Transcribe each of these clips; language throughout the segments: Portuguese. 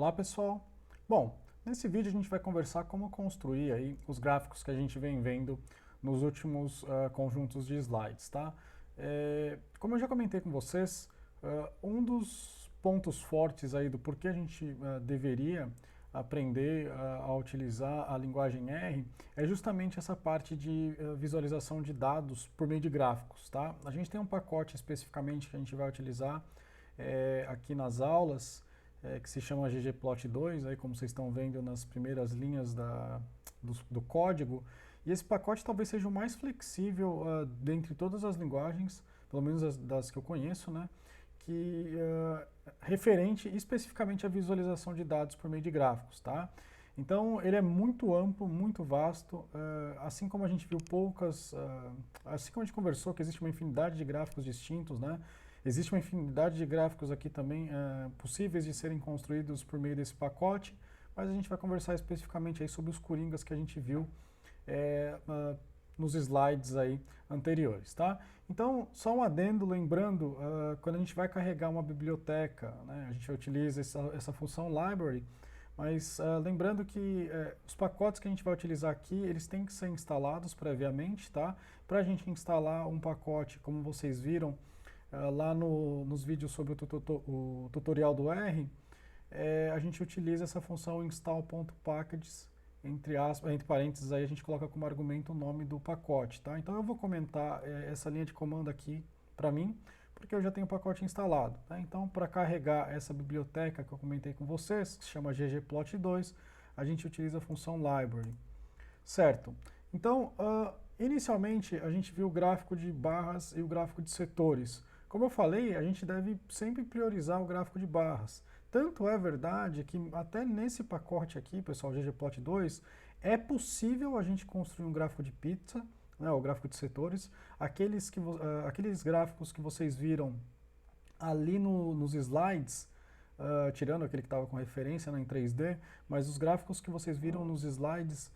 Olá pessoal! Bom, nesse vídeo a gente vai conversar como construir aí os gráficos que a gente vem vendo nos últimos conjuntos de slides, tá? Como eu já comentei com vocês, um dos pontos fortes aí do porquê a gente deveria aprender a utilizar a linguagem R é justamente essa parte de visualização de dados por meio de gráficos, tá? A gente tem um pacote especificamente que a gente vai utilizar aqui nas aulas, que se chama ggplot2, aí como vocês estão vendo nas primeiras linhas do código, e esse pacote talvez seja o mais flexível dentre todas as linguagens, pelo menos das que eu conheço, né, que referente especificamente à visualização de dados por meio de gráficos, tá? Então ele é muito amplo, muito vasto, assim como a gente viu assim como a gente conversou que existe uma infinidade de gráficos distintos, né? Existe uma infinidade de gráficos aqui também possíveis de serem construídos por meio desse pacote, mas a gente vai conversar especificamente aí sobre os coringas que a gente viu nos slides aí anteriores, tá? Então, só um adendo, lembrando, quando a gente vai carregar uma biblioteca, né, a gente utiliza essa função library, mas lembrando que os pacotes que a gente vai utilizar aqui, eles têm que ser instalados previamente, tá? Para a gente instalar um pacote, como vocês viram, lá nos vídeos sobre o tutorial do R, a gente utiliza essa função install.packages, entre parênteses, aí a gente coloca como argumento o nome do pacote, tá? Então eu vou comentar essa linha de comando aqui para mim, porque eu já tenho o pacote instalado, tá? Então, para carregar essa biblioteca que eu comentei com vocês, que se chama ggplot2, a gente utiliza a função library, certo? Então, inicialmente a gente viu o gráfico de barras e o gráfico de setores. Como eu falei, a gente deve sempre priorizar o gráfico de barras. Tanto é verdade que até nesse pacote aqui, pessoal, ggplot2, é possível a gente construir um gráfico de pizza, né, o gráfico de setores. Aqueles gráficos que vocês viram ali nos slides, tirando aquele que estava com referência, né, em 3D, mas os gráficos que vocês viram nos slides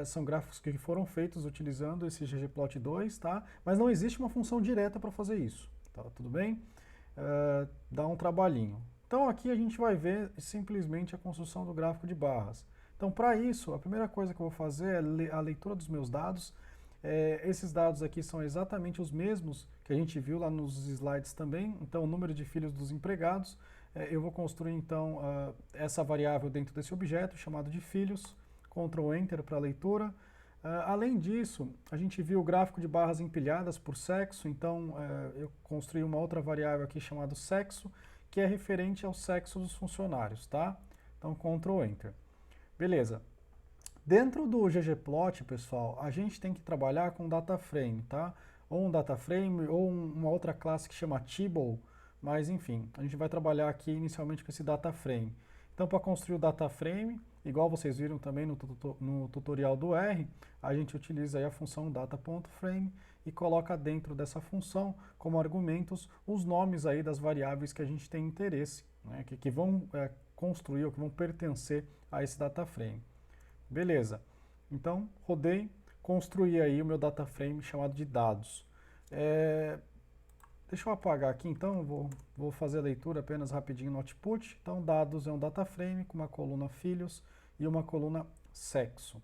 são gráficos que foram feitos utilizando esse ggplot2, tá? Mas não existe uma função direta para fazer isso, tá? Tudo bem? Dá um trabalhinho. Então aqui a gente vai ver simplesmente a construção do gráfico de barras. Então para isso, a primeira coisa que eu vou fazer é a leitura dos meus dados. Esses dados aqui são exatamente os mesmos que a gente viu lá nos slides também. Então o número de filhos dos empregados. Eu vou construir então essa variável dentro desse objeto chamado de filhos. Ctrl Enter para leitura. Além disso, a gente viu o gráfico de barras empilhadas por sexo, então eu construí uma outra variável aqui chamada sexo, que é referente ao sexo dos funcionários, tá? Então, Ctrl Enter. Beleza. Dentro do ggplot, pessoal, a gente tem que trabalhar com data frame, tá? Ou um data frame, ou uma outra classe que chama table, mas enfim, a gente vai trabalhar aqui inicialmente com esse data frame. Então, para construir o data frame, igual vocês viram também no tutorial do R, a gente utiliza aí a função data.frame e coloca dentro dessa função, como argumentos, os nomes aí das variáveis que a gente tem interesse, né, que vão construir ou que vão pertencer a esse data frame. Beleza. Então, rodei, construí aí o meu data frame chamado de dados. Deixa eu apagar aqui então, vou fazer a leitura apenas rapidinho no output. Então, dados é um data frame com uma coluna filhos e uma coluna sexo.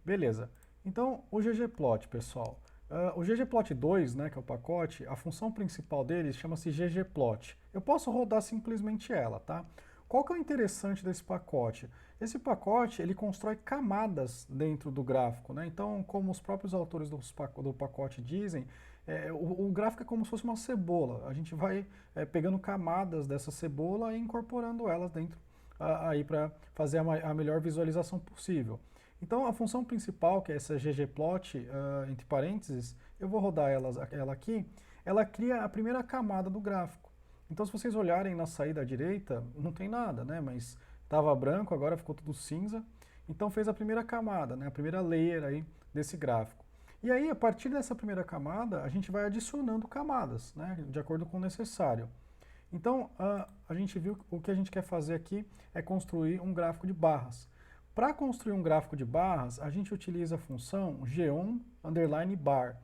Beleza. Então, o ggplot, pessoal. O ggplot2, né, que é o pacote, a função principal dele chama-se ggplot. Eu posso rodar simplesmente ela, tá? Qual que é o interessante desse pacote? Esse pacote, ele constrói camadas dentro do gráfico, né? Então, como os próprios autores do pacote dizem, o gráfico é como se fosse uma cebola. A gente vai pegando camadas dessa cebola e incorporando elas dentro aí para fazer a melhor visualização possível. Então, a função principal, que é essa ggplot, entre parênteses, eu vou rodar ela aqui, ela cria a primeira camada do gráfico. Então, se vocês olharem na saída à direita, não tem nada, né? Mas estava branco, agora ficou tudo cinza. Então, fez a primeira camada, né? A primeira layer aí desse gráfico. E aí, a partir dessa primeira camada, a gente vai adicionando camadas, né? De acordo com o necessário. Então, a gente viu que o que a gente quer fazer aqui é construir um gráfico de barras. Para construir um gráfico de barras, a gente utiliza a função geom_bar.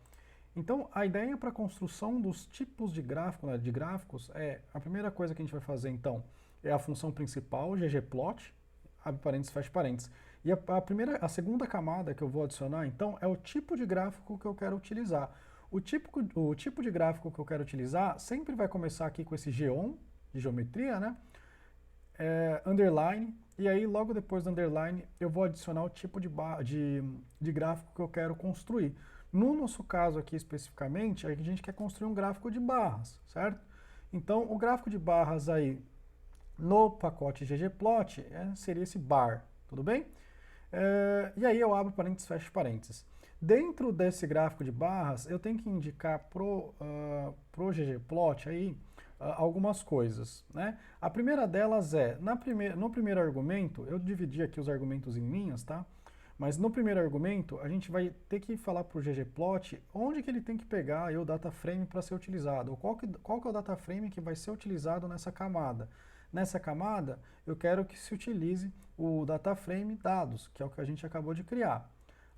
Então, a ideia para a construção dos tipos de gráfico, né, de gráficos, a primeira coisa que a gente vai fazer, então, é a função principal, ggplot, abre parênteses, fecha parênteses. E a segunda camada que eu vou adicionar, então, é o tipo de gráfico que eu quero utilizar. O tipo de gráfico que eu quero utilizar sempre vai começar aqui com esse geom, de geometria, né? Underline, e aí logo depois do underline eu vou adicionar o tipo de gráfico que eu quero construir. No nosso caso aqui especificamente, a gente quer construir um gráfico de barras, certo? Então o gráfico de barras aí no pacote ggplot seria esse bar, tudo bem? E aí eu abro parênteses, fecho parênteses. Dentro desse gráfico de barras, eu tenho que indicar pro ggplot aí algumas coisas, né? A primeira delas é, no primeiro argumento, eu dividi aqui os argumentos em linhas, tá? Mas no primeiro argumento, a gente vai ter que falar para o ggplot onde que ele tem que pegar aí o data frame para ser utilizado, ou qual que é o data frame que vai ser utilizado nessa camada. Nessa camada, eu quero que se utilize o data frame dados, que é o que a gente acabou de criar.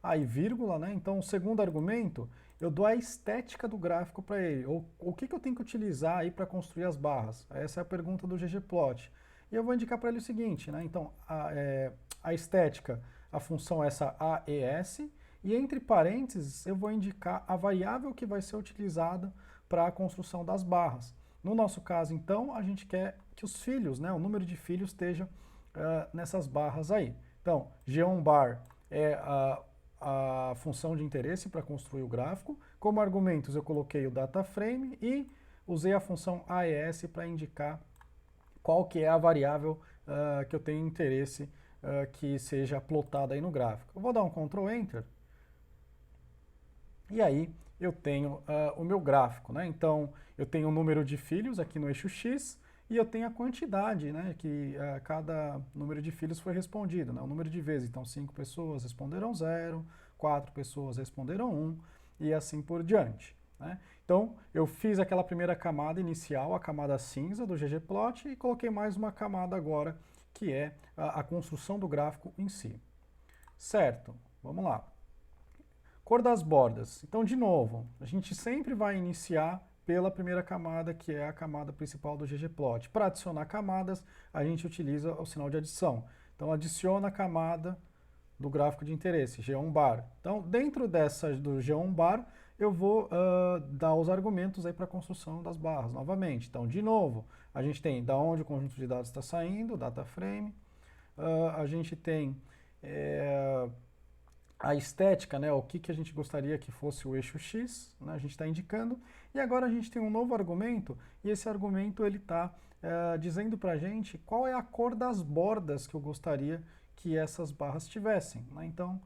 Aí, vírgula, né? Então, o segundo argumento, eu dou a estética do gráfico para ele. Ou o que eu tenho que utilizar aí para construir as barras? Essa é a pergunta do ggplot. E eu vou indicar para ele o seguinte, né? Então, a estética, a função é essa AES, e entre parênteses eu vou indicar a variável que vai ser utilizada para a construção das barras. No nosso caso, então, a gente quer que os filhos, né, o número de filhos esteja nessas barras aí. Então, geonbar é a função de interesse para construir o gráfico. Como argumentos eu coloquei o data frame e usei a função AES para indicar qual que é a variável que eu tenho interesse que seja plotada aí no gráfico. Eu vou dar um Ctrl Enter e aí eu tenho o meu gráfico, né? Então eu tenho o número de filhos aqui no eixo X e eu tenho a quantidade, né, que cada número de filhos foi respondido, né, o número de vezes. Então 5 pessoas responderam 0, 4 pessoas responderam 1 e assim por diante, né? Então eu fiz aquela primeira camada inicial, a camada cinza do ggplot, e coloquei mais uma camada agora, que é a construção do gráfico em si. Certo, vamos lá. Cor das bordas. Então, de novo, a gente sempre vai iniciar pela primeira camada, que é a camada principal do ggplot. Para adicionar camadas, a gente utiliza o sinal de adição. Então, adiciona a camada do gráfico de interesse, geonbar. Então, dentro do geonbar, eu vou dar os argumentos aí para a construção das barras, novamente. Então, de novo, a gente tem da onde o conjunto de dados está saindo, data frame. A gente tem a estética, né, o que a gente gostaria que fosse o eixo X, né, a gente está indicando, e agora a gente tem um novo argumento, e esse argumento ele está dizendo para a gente qual é a cor das bordas que eu gostaria que essas barras tivessem, né? Então,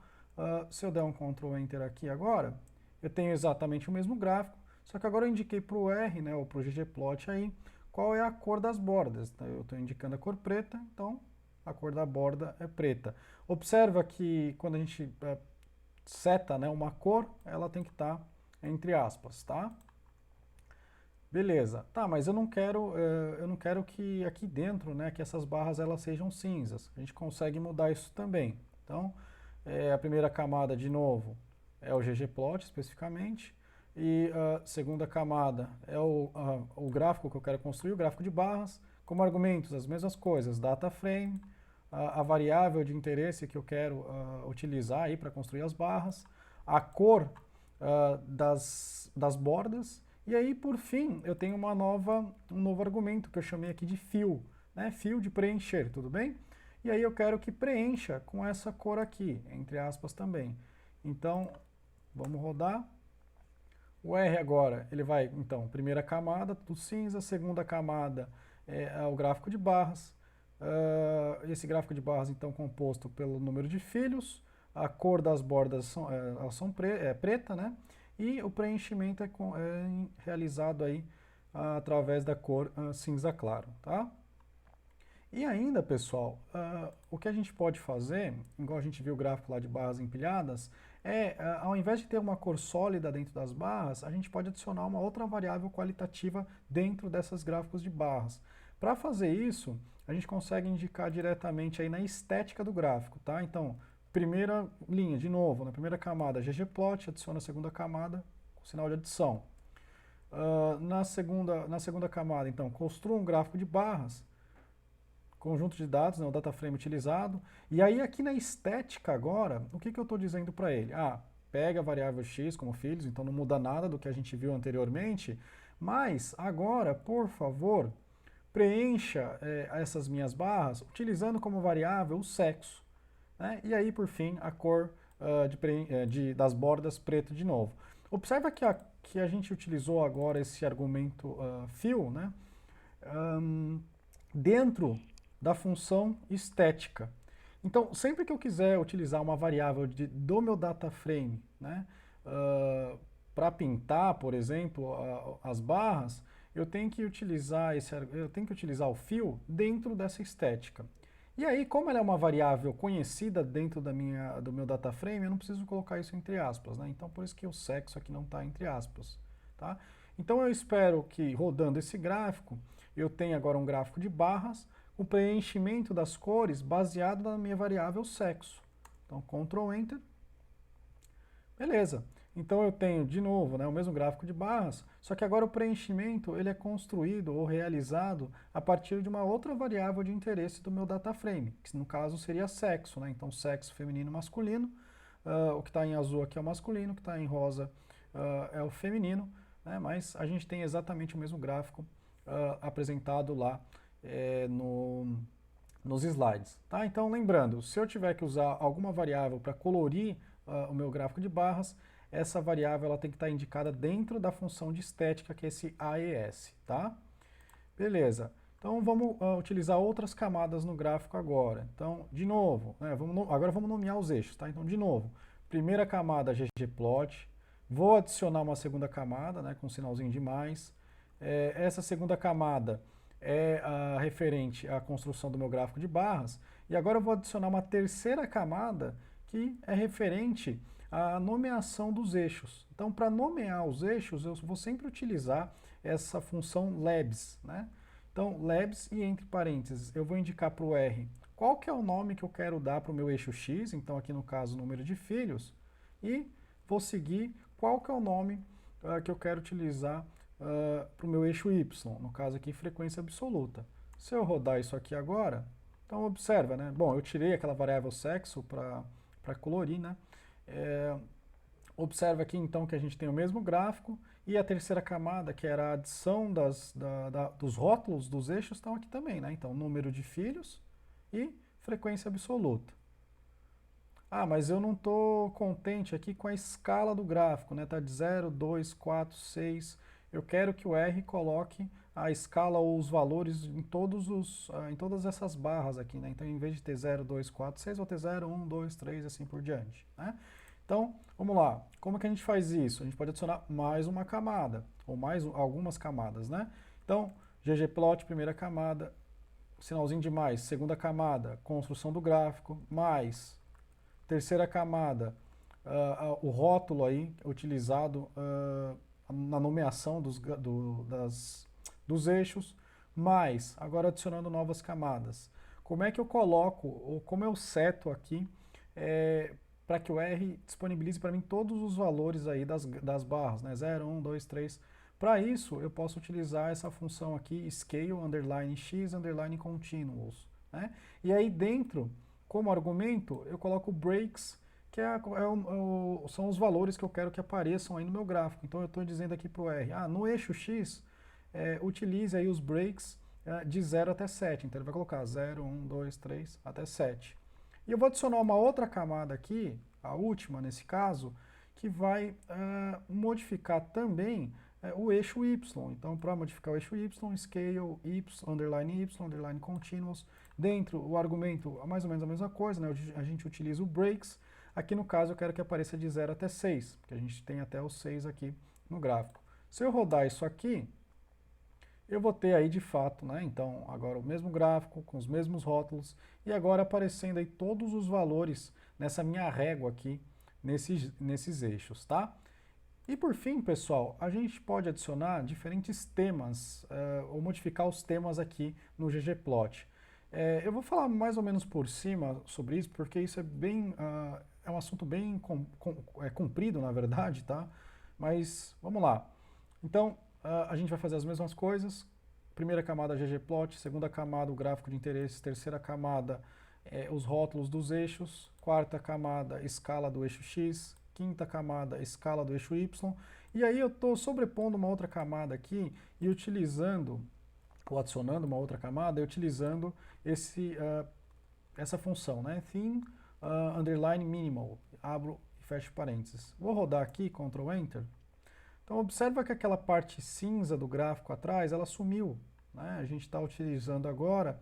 se eu der um Ctrl Enter aqui agora, eu tenho exatamente o mesmo gráfico, só que agora eu indiquei para o R, né, ou para o ggplot aí, qual é a cor das bordas. Então, eu estou indicando a cor preta, então a cor da borda é preta. Observa que quando a gente seta, né, uma cor, ela tem que estar entre aspas, tá? Beleza. Tá, mas eu não quero que aqui dentro, né, que essas barras elas sejam cinzas. A gente consegue mudar isso também. Então, a primeira camada, de novo, é o ggplot especificamente. E a segunda camada é o gráfico que eu quero construir, o gráfico de barras. Como argumentos, as mesmas coisas, data frame, a variável de interesse que eu quero utilizar aí para construir as barras, a cor das bordas, e aí, por fim, eu tenho um novo argumento que eu chamei aqui de fill, né? Fill de preencher, tudo bem? E aí eu quero que preencha com essa cor aqui, entre aspas também. Então, vamos rodar. O R agora, ele vai, então, primeira camada, tudo cinza, segunda camada é o gráfico de barras. Esse gráfico de barras, então, composto pelo número de filhos, a cor das bordas é preta, né? E o preenchimento é realizado aí através da cor cinza claro, tá? E ainda, pessoal, o que a gente pode fazer, igual a gente viu o gráfico lá de barras empilhadas, ao invés de ter uma cor sólida dentro das barras, a gente pode adicionar uma outra variável qualitativa dentro dessas gráficos de barras. Para fazer isso, a gente consegue indicar diretamente aí na estética do gráfico, tá? Então, primeira linha, de novo, na primeira camada, ggplot, adiciona a segunda camada com sinal de adição. Na segunda camada, então, construa um gráfico de barras. conjunto de dados, né, o data frame utilizado. E aí aqui na estética agora, o que eu estou dizendo para ele? Pega a variável x como filhos, então não muda nada do que a gente viu anteriormente, mas agora, por favor, preencha essas minhas barras utilizando como variável o sexo, né? E aí, por fim, a cor das bordas preto de novo. Observa que a gente utilizou agora esse argumento fill, né? Dentro da função estética. Então, sempre que eu quiser utilizar uma variável do meu data frame, né, para pintar, por exemplo, as barras, eu tenho que utilizar o fill dentro dessa estética. E aí, como ela é uma variável conhecida dentro do meu data frame, eu não preciso colocar isso entre aspas, né? Então, por isso que o sexo aqui não está entre aspas, tá? Então, eu espero que, rodando esse gráfico, eu tenha agora um gráfico de barras, o preenchimento das cores baseado na minha variável sexo. Então, Ctrl Enter. Beleza. Então eu tenho, de novo, né, o mesmo gráfico de barras, só que agora o preenchimento ele é construído ou realizado a partir de uma outra variável de interesse do meu data frame, que no caso seria sexo, né? Então sexo feminino e masculino, o que está em azul aqui é o masculino, o que está em rosa é o feminino, né? Mas a gente tem exatamente o mesmo gráfico apresentado lá nos slides. Tá? Então lembrando, se eu tiver que usar alguma variável para colorir o meu gráfico de barras, essa variável ela tem que estar indicada dentro da função de estética, que é esse AES, tá? Beleza. Então vamos utilizar outras camadas no gráfico agora. Então, de novo, né, agora vamos nomear os eixos, tá? Então, de novo, primeira camada ggplot, vou adicionar uma segunda camada, né, com um sinalzinho de mais. Essa segunda camada é referente à construção do meu gráfico de barras, e agora eu vou adicionar uma terceira camada que é referente à nomeação dos eixos. Então, para nomear os eixos, eu vou sempre utilizar essa função labs, né? Então, labs e entre parênteses, eu vou indicar para o R qual que é o nome que eu quero dar para o meu eixo X, então aqui no caso, número de filhos, e vou seguir qual que é o nome que eu quero utilizar para o meu eixo Y, no caso aqui, frequência absoluta. Se eu rodar isso aqui agora, então observa, né? Bom, eu tirei aquela variável sexo para colorir, né? Observa aqui então que a gente tem o mesmo gráfico e a terceira camada, que era a adição dos rótulos dos eixos, estão aqui também, né? Então, número de filhos e frequência absoluta. Mas eu não estou contente aqui com a escala do gráfico, né? Tá de 0, 2, 4, 6. Eu quero que o R coloque a escala ou os valores em todas essas barras aqui, né? Então, em vez de ter 0, 2, 4, 6, vou ter 0, 1, 2, 3 e assim por diante, né? Então, vamos lá. Como que a gente faz isso? A gente pode adicionar mais uma camada, ou mais algumas camadas, né? Então, ggplot, primeira camada, sinalzinho de mais, segunda camada, construção do gráfico, mais, terceira camada, o rótulo aí utilizado na nomeação dos eixos, mais, agora adicionando novas camadas. Como é que eu coloco, ou como eu seto aqui, para que o R disponibilize para mim todos os valores aí das barras, né? 0, 1, 2, 3. Para isso, eu posso utilizar essa função aqui, scale, underline x, underline continuous, né? E aí dentro, como argumento, eu coloco breaks, que são os valores que eu quero que apareçam aí no meu gráfico. Então eu estou dizendo aqui para o R, no eixo x, utilize aí os breaks de 0 até 7. Então ele vai colocar 0, 1, 2, 3 até 7. E eu vou adicionar uma outra camada aqui, a última nesse caso, que vai modificar também o eixo Y. Então, para modificar o eixo Y, scale y, underline continuous. Dentro, o argumento é mais ou menos a mesma coisa, né? A gente utiliza o breaks. Aqui no caso eu quero que apareça de 0 até 6, porque a gente tem até o 6 aqui no gráfico. Se eu rodar isso aqui, eu vou ter aí de fato, né? Então, agora o mesmo gráfico, com os mesmos rótulos, e agora aparecendo aí todos os valores nessa minha régua aqui, nesses eixos, tá? E por fim, pessoal, a gente pode adicionar diferentes temas, ou modificar os temas aqui no ggplot. Eu vou falar mais ou menos por cima sobre isso, porque isso é um assunto bem comprido, na verdade, tá? Mas vamos lá. Então, a gente vai fazer as mesmas coisas. primeira camada ggplot, segunda camada o gráfico de interesse, terceira camada os rótulos dos eixos, quarta camada escala do eixo X, quinta camada escala do eixo Y, e aí eu estou sobrepondo uma outra camada aqui e utilizando, ou adicionando uma outra camada, e utilizando essa função, né? Theme underline minimal, abro e fecho parênteses. Vou rodar aqui, Ctrl Enter. Então observa que aquela parte cinza do gráfico atrás, ela sumiu, né? A gente está utilizando agora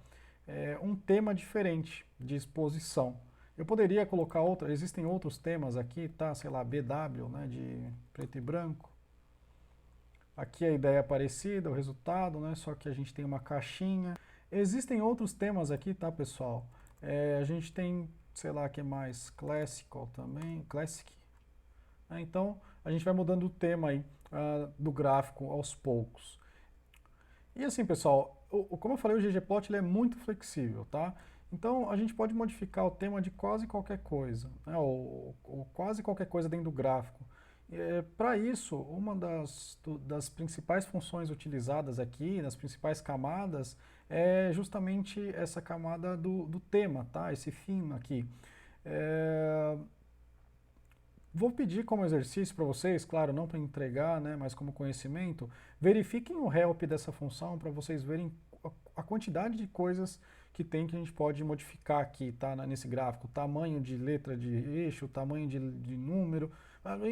um tema diferente de exposição. Eu poderia colocar existem outros temas aqui, tá? Sei lá, BW, né? De preto e branco. Aqui a ideia é parecida, o resultado, né? Só que a gente tem uma caixinha. Existem outros temas aqui, tá, pessoal? A gente tem, sei lá, que mais? Classical também, Classic. Então, a gente vai mudando o tema aí do gráfico aos poucos. E assim, pessoal, como eu falei, o ggplot ele é muito flexível, tá? Então, a gente pode modificar o tema de quase qualquer coisa, né? ou quase qualquer coisa dentro do gráfico. Para isso, uma das principais funções utilizadas aqui, nas principais camadas, é justamente essa camada do tema, tá? Esse theme aqui. Vou pedir como exercício para vocês, claro, não para entregar, né, mas como conhecimento, verifiquem o help dessa função para vocês verem a quantidade de coisas que tem que a gente pode modificar aqui, tá, nesse gráfico. Tamanho de letra de eixo, tamanho de número,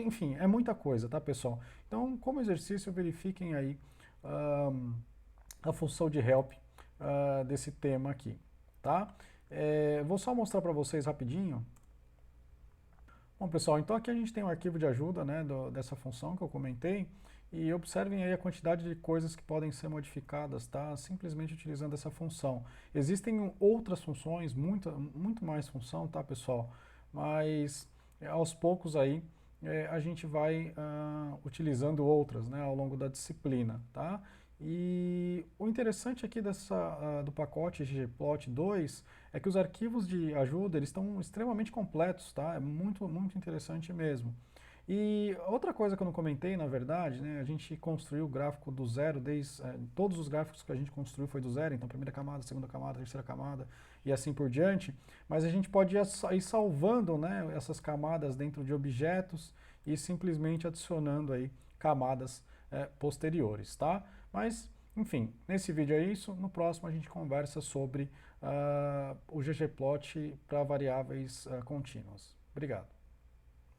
enfim, é muita coisa, tá, pessoal? Então, como exercício, verifiquem aí a função de help desse tema aqui, tá? Vou só mostrar para vocês rapidinho. Bom, pessoal, então aqui a gente tem um arquivo de ajuda, né, dessa função que eu comentei, e observem aí a quantidade de coisas que podem ser modificadas, tá, simplesmente utilizando essa função. Existem outras funções, muito mais função, tá, pessoal, mas aos poucos aí a gente vai utilizando outras, né, ao longo da disciplina, tá? E o interessante aqui do pacote ggplot 2 é que os arquivos de ajuda eles estão extremamente completos, tá? É muito, muito interessante mesmo. E outra coisa que eu não comentei, na verdade, né, a gente construiu o gráfico do zero, todos os gráficos que a gente construiu foi do zero, então primeira camada, segunda camada, terceira camada e assim por diante, mas a gente pode ir salvando, né, essas camadas dentro de objetos e simplesmente adicionando aí camadas posteriores, tá? Mas, enfim, nesse vídeo é isso, no próximo a gente conversa sobre o ggplot para variáveis contínuas. Obrigado.